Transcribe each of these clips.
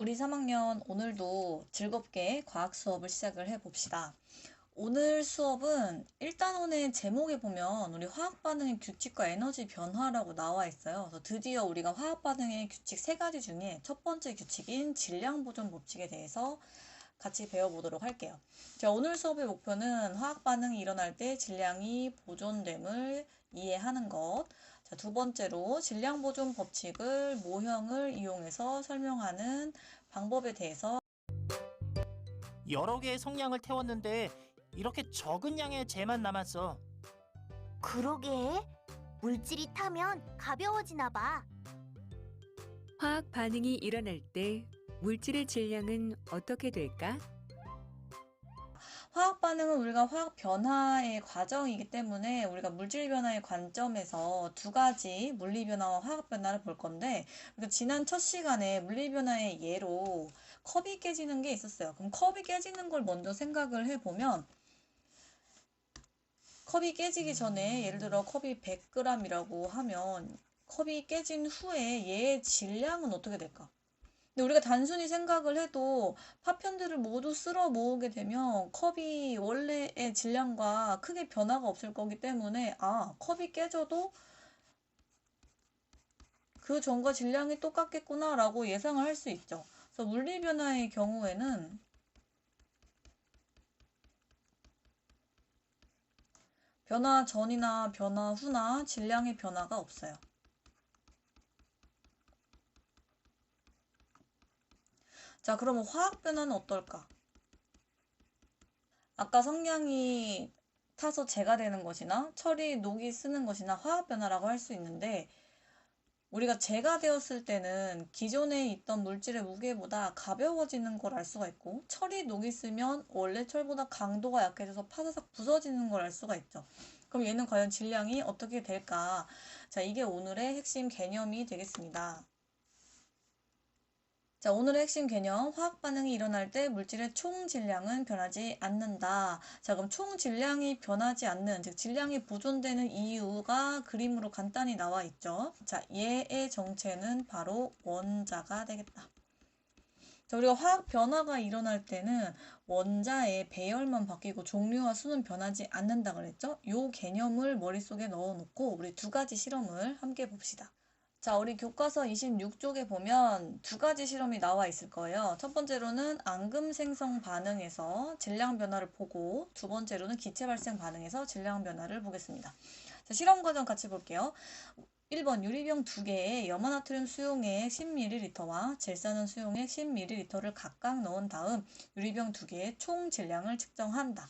우리 3학년 오늘도 즐겁게 과학 수업을 시작을 해봅시다. 오늘 수업은 1단원의 제목에 보면 우리 화학 반응의 규칙과 에너지 변화라고 나와 있어요. 그래서 드디어 우리가 화학 반응의 규칙 세 가지 중에 첫 번째 규칙인 질량 보존 법칙에 대해서 같이 배워보도록 할게요. 자, 오늘 수업의 목표는 화학 반응이 일어날 때 질량이 보존됨을 이해하는 것. 자, 두 번째로 질량 보존 법칙을 모형을 이용해서 설명하는 방법에 대해서. 여러 개의 성냥을 태웠는데 이렇게 적은 양의 재만 남았어. 그러게. 물질이 타면 가벼워지나 봐. 화학 반응이 일어날 때 물질의 질량은 어떻게 될까? 화학 반응은 우리가 화학 변화의 과정이기 때문에 우리가 물질 변화의 관점에서 두 가지 물리 변화와 화학 변화를 볼 건데, 그러니까 지난 첫 시간에 물리 변화의 예로 컵이 깨지는 게 있었어요. 그럼 컵이 깨지는 걸 먼저 생각을 해보면, 컵이 깨지기 전에 예를 들어 컵이 100g이라고 하면 컵이 깨진 후에 얘의 질량은 어떻게 될까? 근데 우리가 단순히 생각을 해도 파편들을 모두 쓸어 모으게 되면 컵이 원래의 질량과 크게 변화가 없을 거기 때문에 컵이 깨져도 그 전과 질량이 똑같겠구나 라고 예상을 할 수 있죠. 그래서 물리 변화의 경우에는 변화 전이나 변화 후나 질량의 변화가 없어요. 자, 그러면 화학 변화는 어떨까? 아까 성냥이 타서 재가 되는 것이나 철이 녹이 쓰는 것이나 화학 변화라고 할 수 있는데, 우리가 재가 되었을 때는 기존에 있던 물질의 무게보다 가벼워지는 걸 알 수가 있고, 철이 녹이 쓰면 원래 철보다 강도가 약해져서 파사삭 부서지는 걸 알 수가 있죠. 그럼 얘는 과연 질량이 어떻게 될까? 자, 이게 오늘의 핵심 개념이 되겠습니다. 자, 오늘의 핵심 개념, 화학 반응이 일어날 때 물질의 총 질량은 변하지 않는다. 자, 그럼 총 질량이 변하지 않는, 즉 질량이 보존되는 이유가 그림으로 간단히 나와 있죠. 자, 얘의 정체는 바로 원자가 되겠다. 자, 우리가 화학 변화가 일어날 때는 원자의 배열만 바뀌고 종류와 수는 변하지 않는다 그랬죠? 요 개념을 머릿속에 넣어놓고 우리 두 가지 실험을 함께 봅시다. 자, 우리 교과서 26쪽에 보면 두 가지 실험이 나와 있을 거예요. 첫 번째로는 앙금 생성 반응에서 질량 변화를 보고, 두 번째로는 기체 발생 반응에서 질량 변화를 보겠습니다. 자, 실험 과정 같이 볼게요. 1번 유리병 2개에 염화나트륨 수용액 10ml와 질산은 수용액 10ml를 각각 넣은 다음 유리병 2개의 총 질량을 측정한다.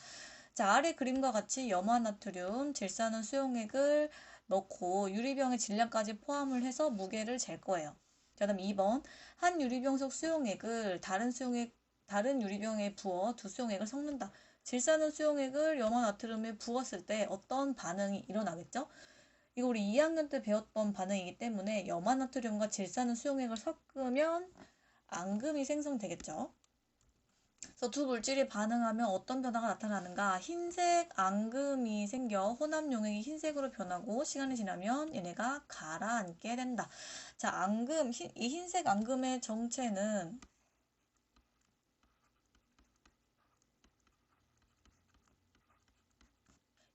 자, 아래 그림과 같이 염화나트륨, 질산은 수용액을 넣고 유리병의 질량까지 포함을 해서 무게를 잴 거예요. 자, 그다음 2번 한 유리병 속 수용액을 다른 유리병에 부어 두 수용액을 섞는다. 질산은 수용액을 염화나트륨에 부었을 때 어떤 반응이 일어나겠죠? 이거 우리 2학년 때 배웠던 반응이기 때문에 염화나트륨과 질산은 수용액을 섞으면 앙금이 생성되겠죠. 그래서 두 물질이 반응하면 어떤 변화가 나타나는가? 흰색 앙금이 생겨 혼합 용액이 흰색으로 변하고 시간이 지나면 얘네가 가라앉게 된다. 자, 이 흰색 앙금의 정체는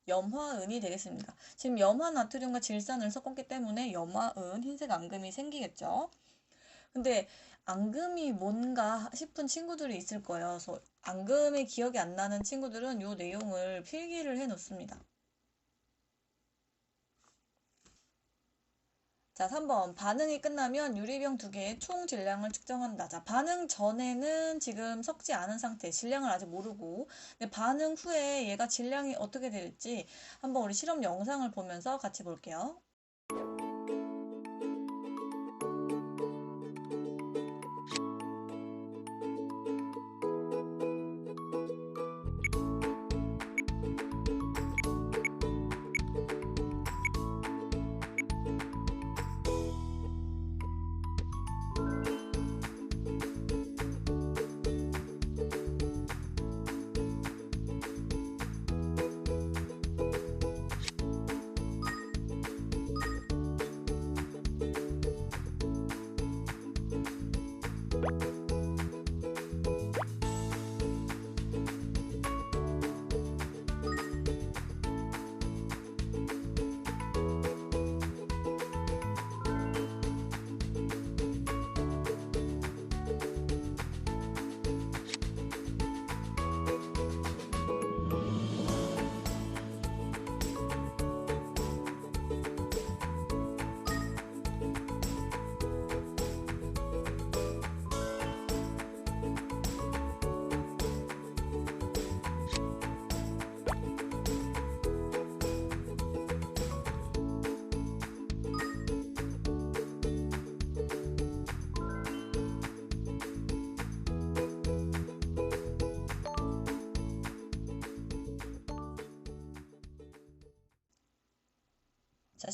염화은이 되겠습니다. 지금 염화나트륨과 질산을 섞었기 때문에 염화은, 흰색 앙금이 생기겠죠. 근데 앙금이 뭔가 싶은 친구들이 있을 거예요. 그래서 앙금이 기억이 안 나는 친구들은 이 내용을 필기를 해 놓습니다. 자, 3번. 반응이 끝나면 유리병 2개의 총 질량을 측정한다. 자, 반응 전에는 지금 섞지 않은 상태, 질량을 아직 모르고, 근데 반응 후에 얘가 질량이 어떻게 될지 한번 우리 실험 영상을 보면서 같이 볼게요.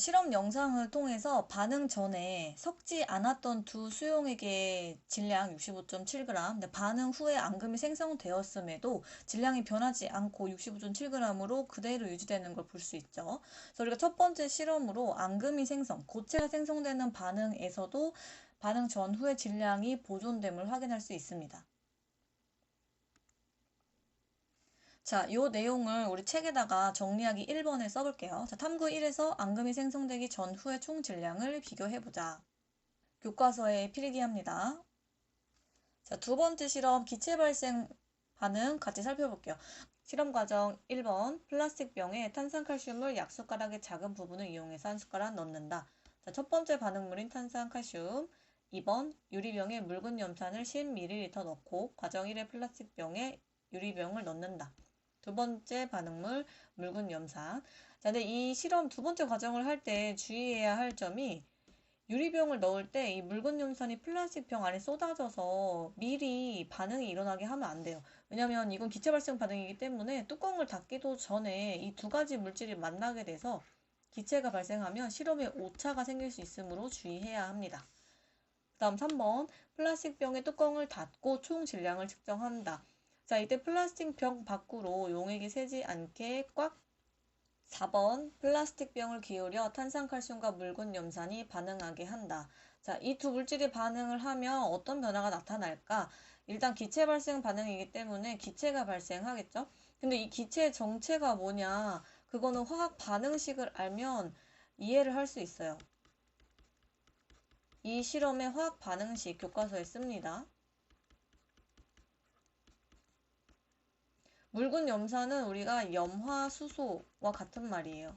실험 영상을 통해서 반응 전에 섞지 않았던 두 수용액의 질량 65.7g, 근데 반응 후에 앙금이 생성되었음에도 질량이 변하지 않고 65.7g으로 그대로 유지되는 걸 볼 수 있죠. 그래서 우리가 첫 번째 실험으로 앙금이 생성, 고체가 생성되는 반응에서도 반응 전후의 질량이 보존됨을 확인할 수 있습니다. 자, 요 내용을 우리 책에다가 정리하기 1번에 써볼게요. 자, 탐구 1에서 앙금이 생성되기 전후의 총 질량을 비교해보자. 교과서에 필기합니다. 자, 두 번째 실험 기체 발생 반응 같이 살펴볼게요. 실험 과정 1번 플라스틱 병에 탄산칼슘을 약숟가락의 작은 부분을 이용해서 한 숟가락 넣는다. 자, 첫 번째 반응물인 탄산칼슘. 2번 유리병에 묽은 염산을 10ml 넣고 과정 1의 플라스틱 병에 유리병을 넣는다. 두 번째 반응물 묽은 염산. 자, 근데 이 실험 두 번째 과정을 할 때 주의해야 할 점이 유리병을 넣을 때 이 묽은 염산이 플라스틱 병 안에 쏟아져서 미리 반응이 일어나게 하면 안 돼요. 왜냐면 이건 기체 발생 반응이기 때문에 뚜껑을 닫기도 전에 이 두 가지 물질이 만나게 돼서 기체가 발생하면 실험에 오차가 생길 수 있으므로 주의해야 합니다. 다음 3번 플라스틱 병의 뚜껑을 닫고 총 질량을 측정한다. 자, 이때 플라스틱 병 밖으로 용액이 새지 않게 꽉 4번 플라스틱 병을 기울여 탄산칼슘과 묽은 염산이 반응하게 한다. 자, 이 두 물질이 반응을 하면 어떤 변화가 나타날까? 일단 기체 발생 반응이기 때문에 기체가 발생하겠죠? 근데 이 기체의 정체가 뭐냐? 그거는 화학 반응식을 알면 이해를 할 수 있어요. 이 실험의 화학 반응식 교과서에 씁니다. 묽은 염산은 우리가 염화수소와 같은 말이에요.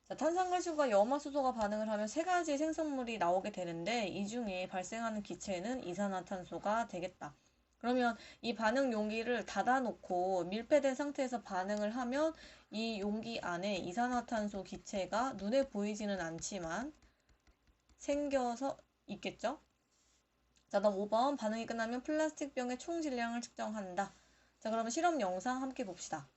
자, 탄산칼슘과 염화수소가 반응을 하면 세 가지 생성물이 나오게 되는데 이 중에 발생하는 기체는 이산화탄소가 되겠다. 그러면 이 반응 용기를 닫아놓고 밀폐된 상태에서 반응을 하면 이 용기 안에 이산화탄소 기체가 눈에 보이지는 않지만 생겨서 있겠죠? 자, 다음 5번 반응이 끝나면 플라스틱 병의 총 질량을 측정한다. 자, 그러면 실험 영상 함께 봅시다.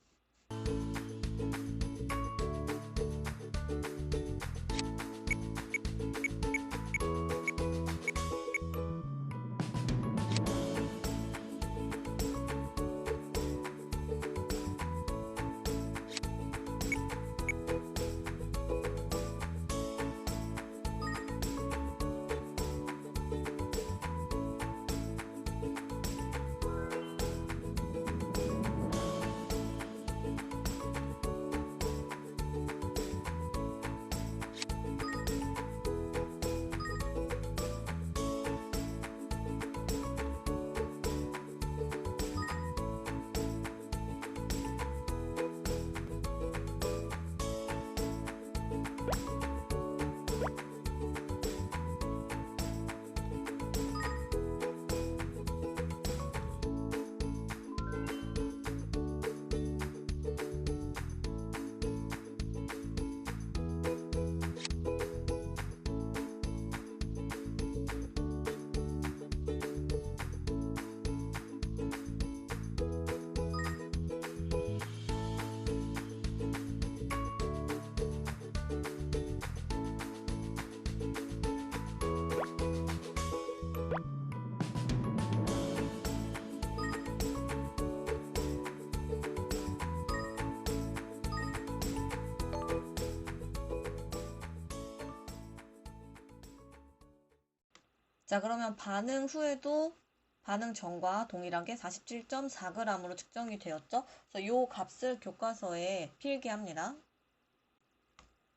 자, 그러면 반응 후에도 반응 전과 동일하게 47.4g으로 측정이 되었죠? 그래서 이 값을 교과서에 필기합니다.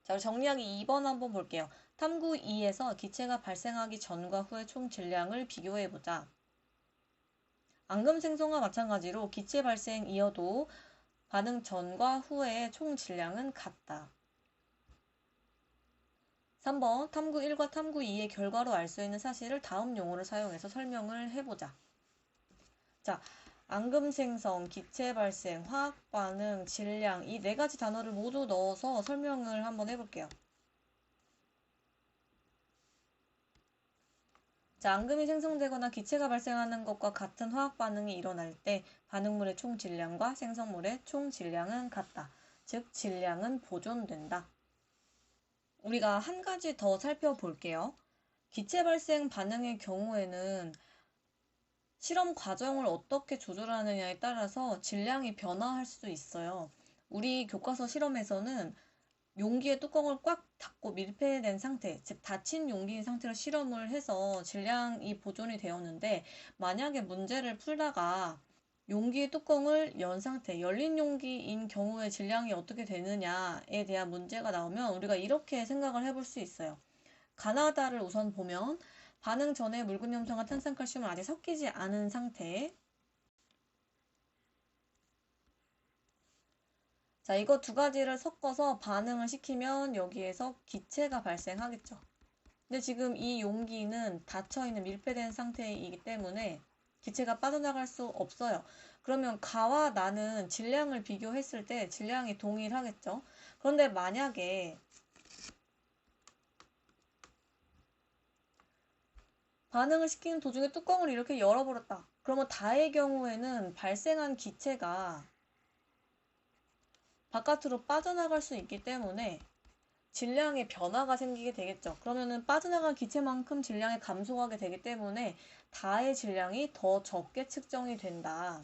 자, 정리하기 2번 한번 볼게요. 탐구 2에서 기체가 발생하기 전과 후의 총 질량을 비교해보자. 앙금 생성과 마찬가지로 기체 발생이어도 반응 전과 후의 총 질량은 같다. 3번 탐구 1과 탐구 2의 결과로 알 수 있는 사실을 다음 용어를 사용해서 설명을 해보자. 자, 앙금 생성, 기체 발생, 화학 반응, 질량 이 네 가지 단어를 모두 넣어서 설명을 한번 해볼게요. 자, 앙금이 생성되거나 기체가 발생하는 것과 같은 화학 반응이 일어날 때 반응물의 총 질량과 생성물의 총 질량은 같다. 즉, 질량은 보존된다. 우리가 한 가지 더 살펴볼게요. 기체 발생 반응의 경우에는 실험 과정을 어떻게 조절하느냐에 따라서 질량이 변화할 수도 있어요. 우리 교과서 실험에서는 용기의 뚜껑을 꽉 닫고 밀폐된 상태, 즉 닫힌 용기인 상태로 실험을 해서 질량이 보존이 되었는데, 만약에 문제를 풀다가 용기의 뚜껑을 연 상태, 열린 용기인 경우에 질량이 어떻게 되느냐에 대한 문제가 나오면 우리가 이렇게 생각을 해볼 수 있어요. 가나다를 우선 보면 반응 전에 묽은 염성과 탄산칼슘은 아직 섞이지 않은 상태. 자, 이거 두 가지를 섞어서 반응을 시키면 여기에서 기체가 발생하겠죠. 근데 지금 이 용기는 닫혀있는 밀폐된 상태이기 때문에 기체가 빠져나갈 수 없어요. 그러면 가와 나는 질량을 비교했을 때 질량이 동일하겠죠. 그런데 만약에 반응을 시키는 도중에 뚜껑을 이렇게 열어버렸다. 그러면 다의 경우에는 발생한 기체가 바깥으로 빠져나갈 수 있기 때문에 질량의 변화가 생기게 되겠죠. 그러면은 빠져나간 기체만큼 질량이 감소하게 되기 때문에 다의 질량이 더 적게 측정이 된다.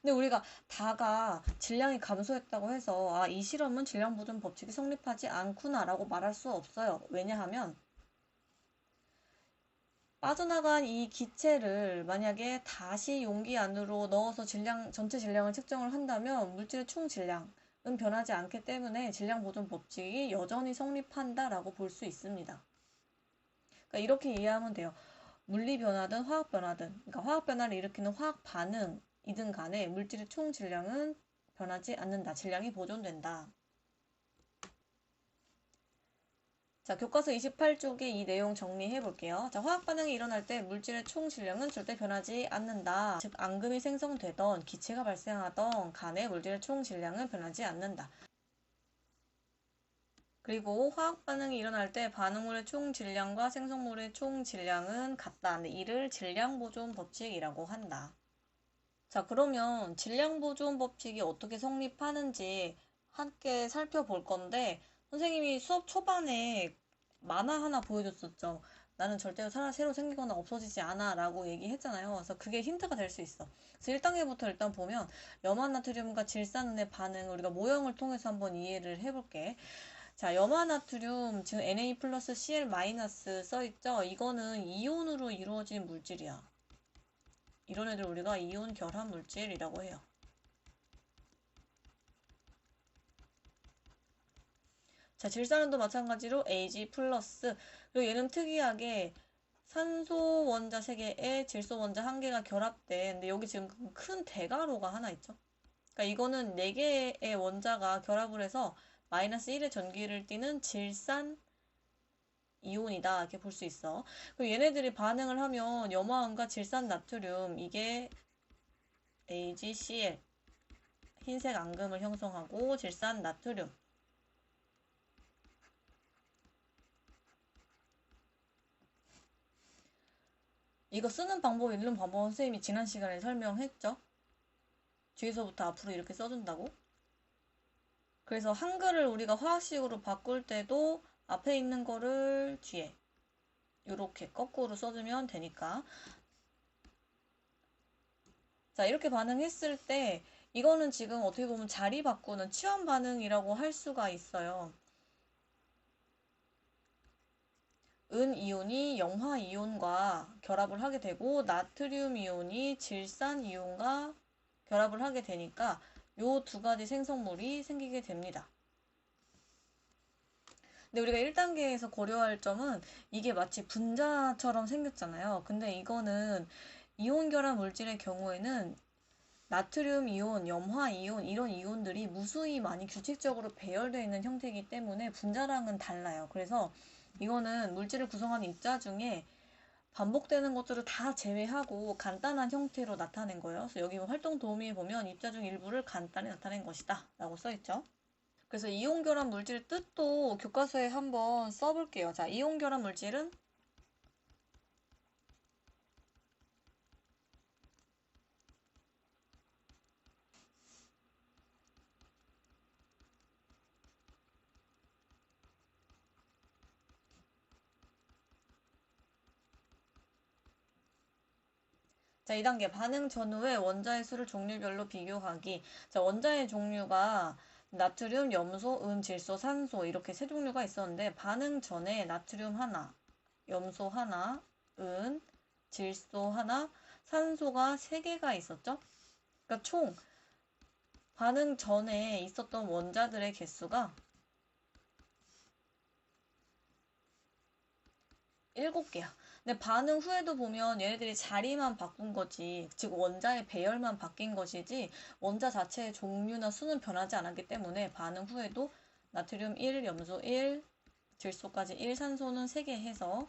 근데 우리가 다가 질량이 감소했다고 해서 이 실험은 질량 보존 법칙이 성립하지 않구나라고 말할 수 없어요. 왜냐하면 빠져나간 이 기체를 만약에 다시 용기 안으로 넣어서 전체 질량을 측정을 한다면 물질의 총 질량은 변하지 않기 때문에 질량 보존 법칙이 여전히 성립한다라고 볼 수 있습니다. 그러니까 이렇게 이해하면 돼요. 물리 변화든 화학 변화든, 그러니까 화학 변화를 일으키는 화학 반응이든 간에 물질의 총 질량은 변하지 않는다. 질량이 보존된다. 자, 교과서 28쪽에 이 내용 정리해 볼게요. 자, 화학 반응이 일어날 때 물질의 총 질량은 절대 변하지 않는다. 즉, 앙금이 생성되던 기체가 발생하던 간에 물질의 총 질량은 변하지 않는다. 그리고 화학 반응이 일어날 때 반응물의 총 질량과 생성물의 총 질량은 같다. 근데 이를 질량 보존 법칙이라고 한다. 자, 그러면 질량 보존 법칙이 어떻게 성립하는지 함께 살펴볼 건데, 선생님이 수업 초반에 만화 하나 보여줬었죠. 나는 절대로 새로 생기거나 없어지지 않아 라고 얘기했잖아요. 그래서 그게 힌트가 될 수 있어. 그래서 1단계부터 일단 보면 염화나트륨과 질산은의 반응 우리가 모형을 통해서 한번 이해를 해볼게. 자, 염화나트륨 지금 Na 플러스 Cl 마이너스 써있죠? 이거는 이온으로 이루어진 물질이야. 이런 애들 우리가 이온 결합 물질이라고 해요. 자, 질산은도 마찬가지로 Ag 플러스. 그리고 얘는 특이하게 산소 원자 3개에 질소 원자 1개가 결합된. 근데 여기 지금 큰 대가로가 하나 있죠. 그러니까 이거는 4개의 원자가 결합을 해서 마이너스 1의 전기를 띠는 질산 이온이다. 이렇게 볼 수 있어. 그리고 얘네들이 반응을 하면 염화음과 질산 나트륨 이게 AgCl 흰색 앙금을 형성하고 질산 나트륨 이거 쓰는 방법, 읽는 방법은 선생님이 지난 시간에 설명했죠? 뒤에서부터 앞으로 이렇게 써준다고. 그래서 한글을 우리가 화학식으로 바꿀 때도 앞에 있는 거를 뒤에 이렇게 거꾸로 써주면 되니까. 자, 이렇게 반응했을 때 이거는 지금 어떻게 보면 자리 바꾸는 치환 반응이라고 할 수가 있어요. 은 이온이 염화 이온과 결합을 하게 되고 나트륨 이온이 질산 이온과 결합을 하게 되니까 요 두 가지 생성물이 생기게 됩니다. 근데 우리가 1단계에서 고려할 점은 이게 마치 분자처럼 생겼잖아요. 근데 이거는 이온 결합 물질의 경우에는 나트륨 이온, 염화 이온 이런 이온들이 무수히 많이 규칙적으로 배열되어 있는 형태이기 때문에 분자랑은 달라요. 그래서 이거는 물질을 구성하는 입자 중에 반복되는 것들을 다 제외하고 간단한 형태로 나타낸 거예요. 그래서 여기 활동 도우미에 보면 입자 중 일부를 간단히 나타낸 것이다 라고 써있죠. 그래서 이온결합 물질 뜻도 교과서에 한번 써볼게요. 자, 이온결합 물질은 자, 2단계 반응 전후에 원자의 수를 종류별로 비교하기. 자, 원자의 종류가 나트륨, 염소, 은, 질소, 산소 이렇게 세 종류가 있었는데 반응 전에 나트륨 하나, 염소 하나, 은, 질소 하나, 산소가 3개가 있었죠? 그러니까 총 반응 전에 있었던 원자들의 개수가 7개야. 근데 반응 후에도 보면 얘네들이 자리만 바꾼 거지, 즉 원자의 배열만 바뀐 것이지 원자 자체의 종류나 수는 변하지 않았기 때문에 반응 후에도 나트륨 1, 염소 1, 질소까지 1, 산소는 3개 해서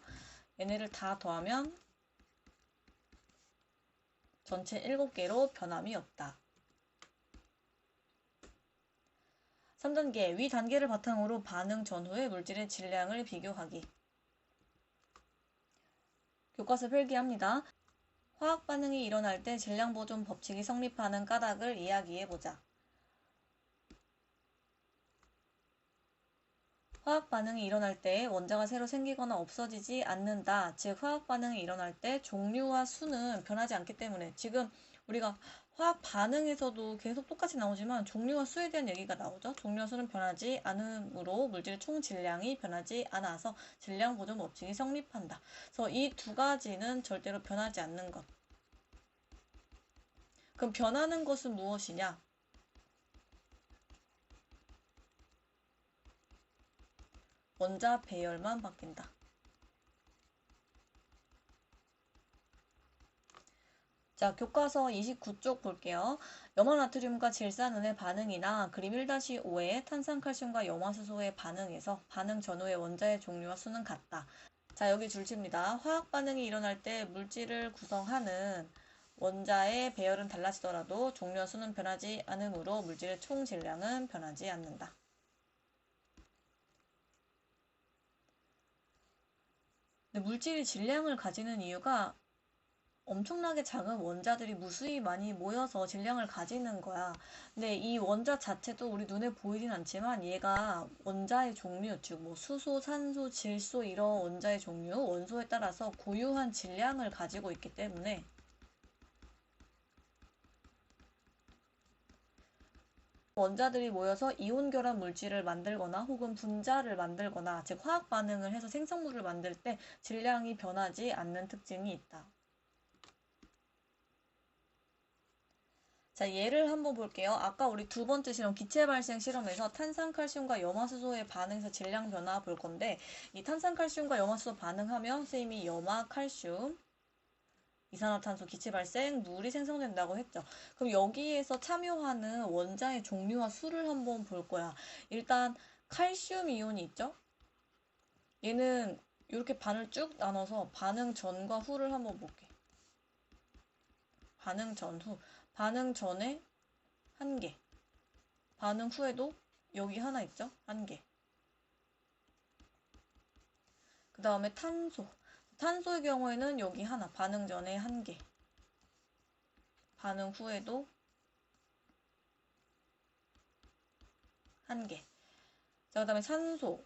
얘네를 다 더하면 전체 7개로 변함이 없다. 3단계 위 단계를 바탕으로 반응 전후의 물질의 질량을 비교하기. 교과서 필기합니다. 화학 반응이 일어날 때 질량 보존 법칙이 성립하는 까닭을 이야기해보자. 화학 반응이 일어날 때 원자가 새로 생기거나 없어지지 않는다. 즉 화학 반응이 일어날 때 종류와 수는 변하지 않기 때문에, 지금 우리가 화학 반응에서도 계속 똑같이 나오지만 종류와 수에 대한 얘기가 나오죠. 종류와 수는 변하지 않으므로 물질의 총 질량이 변하지 않아서 질량 보존 법칙이 성립한다. 그래서 이 두 가지는 절대로 변하지 않는 것. 그럼 변하는 것은 무엇이냐? 원자 배열만 바뀐다. 자, 교과서 29쪽 볼게요. 염화나트륨과 질산은의 반응이나 그림 1-5의 탄산칼슘과 염화수소의 반응에서 반응 전후의 원자의 종류와 수는 같다. 자, 여기 줄칩니다. 화학 반응이 일어날 때 물질을 구성하는 원자의 배열은 달라지더라도 종류와 수는 변하지 않으므로 물질의 총 질량은 변하지 않는다. 근데 물질이 질량을 가지는 이유가 엄청나게 작은 원자들이 무수히 많이 모여서 질량을 가지는 거야. 근데 이 원자 자체도 우리 눈에 보이진 않지만 얘가 원자의 종류, 즉 뭐 수소, 산소, 질소 이런 원자의 종류, 원소에 따라서 고유한 질량을 가지고 있기 때문에 원자들이 모여서 이온 결합 물질을 만들거나 혹은 분자를 만들거나, 즉 화학 반응을 해서 생성물을 만들 때 질량이 변하지 않는 특징이 있다. 자, 예를 한번 볼게요. 아까 우리 두 번째 실험, 기체 발생 실험에서 탄산칼슘과 염화수소의 반응에서 질량 변화 볼 건데, 이 탄산칼슘과 염화수소 반응하면 선생님이 염화칼슘, 이산화탄소 기체 발생, 물이 생성된다고 했죠. 그럼 여기에서 참여하는 원자의 종류와 수를 한번 볼 거야. 일단 칼슘 이온이 있죠? 얘는 이렇게 반을 쭉 나눠서 반응 전과 후를 한번 볼게. 반응 전후. 반응 전에 1개. 반응 후에도 여기 하나 있죠? 1개. 그 다음에 탄소. 탄소의 경우에는 여기 하나. 반응 전에 1개. 반응 후에도 1개. 자, 그 다음에 산소.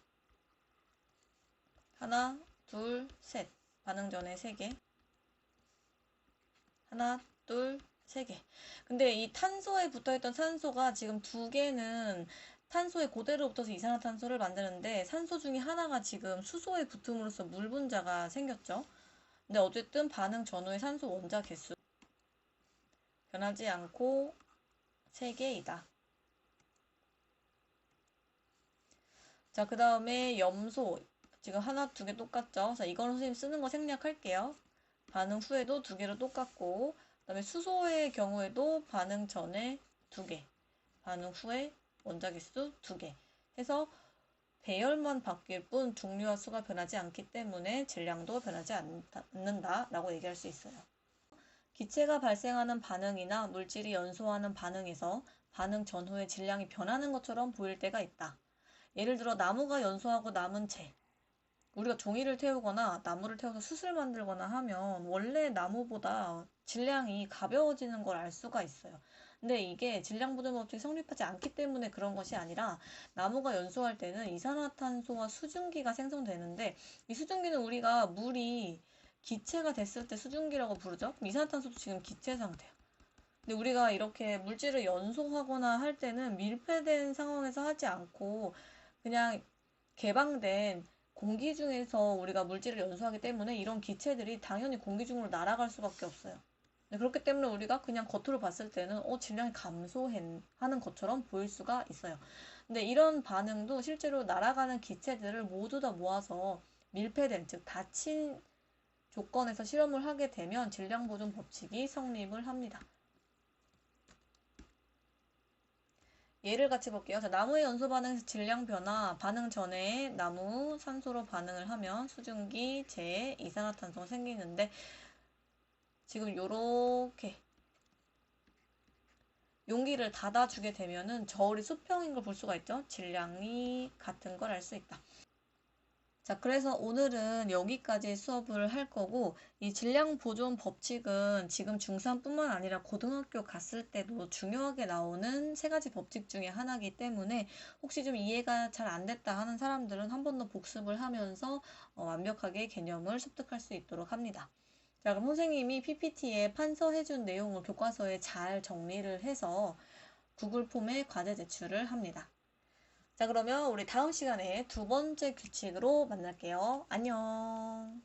하나, 둘, 셋. 반응 전에 3개. 하나, 둘, 3개. 근데 이 탄소에 붙어있던 산소가 지금 2개는 탄소에 그대로 붙어서 이산화탄소를 만드는데, 산소 중에 하나가 지금 수소에 붙음으로써 물 분자가 생겼죠. 근데 어쨌든 반응 전후의 산소 원자 개수 변하지 않고 3개이다. 자, 그 다음에 염소. 지금 하나, 2개 똑같죠? 자, 이거는 선생님 쓰는 거 생략할게요. 반응 후에도 2개로 똑같고, 그 다음에 수소의 경우에도 반응 전에 2개, 반응 후에 원자 개수 2개 해서 배열만 바뀔 뿐 중류와 수가 변하지 않기 때문에 질량도 변하지 않는다라고 얘기할 수 있어요. 기체가 발생하는 반응이나 물질이 연소하는 반응에서 반응 전후의 질량이 변하는 것처럼 보일 때가 있다. 예를 들어 나무가 연소하고 남은 채. 우리가 종이를 태우거나 나무를 태워서 숯을 만들거나 하면 원래 나무보다 질량이 가벼워지는 걸 알 수가 있어요. 근데 이게 질량 보존 법칙이 성립하지 않기 때문에 그런 것이 아니라 나무가 연소할 때는 이산화탄소와 수증기가 생성되는데 이 수증기는 우리가 물이 기체가 됐을 때 수증기라고 부르죠. 이산화탄소도 지금 기체 상태야. 근데 우리가 이렇게 물질을 연소하거나 할 때는 밀폐된 상황에서 하지 않고 그냥 개방된 공기 중에서 우리가 물질을 연소하기 때문에 이런 기체들이 당연히 공기 중으로 날아갈 수밖에 없어요. 그렇기 때문에 우리가 그냥 겉으로 봤을 때는 질량이 감소하는 것처럼 보일 수가 있어요. 근데 이런 반응도 실제로 날아가는 기체들을 모두 다 모아서 밀폐된, 즉 닫힌 조건에서 실험을 하게 되면 질량 보존 법칙이 성립을 합니다. 예를 같이 볼게요. 자, 나무의 연소 반응에서 질량 변화, 반응 전에 나무 산소로 반응을 하면 수증기, 재, 이산화탄소가 생기는데 지금 요렇게 용기를 닫아주게 되면은 저울이 수평인 걸 볼 수가 있죠. 질량이 같은 걸 알 수 있다. 자, 그래서 오늘은 여기까지 수업을 할 거고, 이 질량 보존 법칙은 지금 중3뿐만 아니라 고등학교 갔을 때도 중요하게 나오는 세 가지 법칙 중에 하나이기 때문에 혹시 좀 이해가 잘 안 됐다 하는 사람들은 한 번 더 복습을 하면서 완벽하게 개념을 습득할 수 있도록 합니다. 자, 그럼 선생님이 PPT에 판서해준 내용을 교과서에 잘 정리를 해서 구글 폼에 과제 제출을 합니다. 자, 그러면 우리 다음 시간에 두 번째 규칙으로 만날게요. 안녕.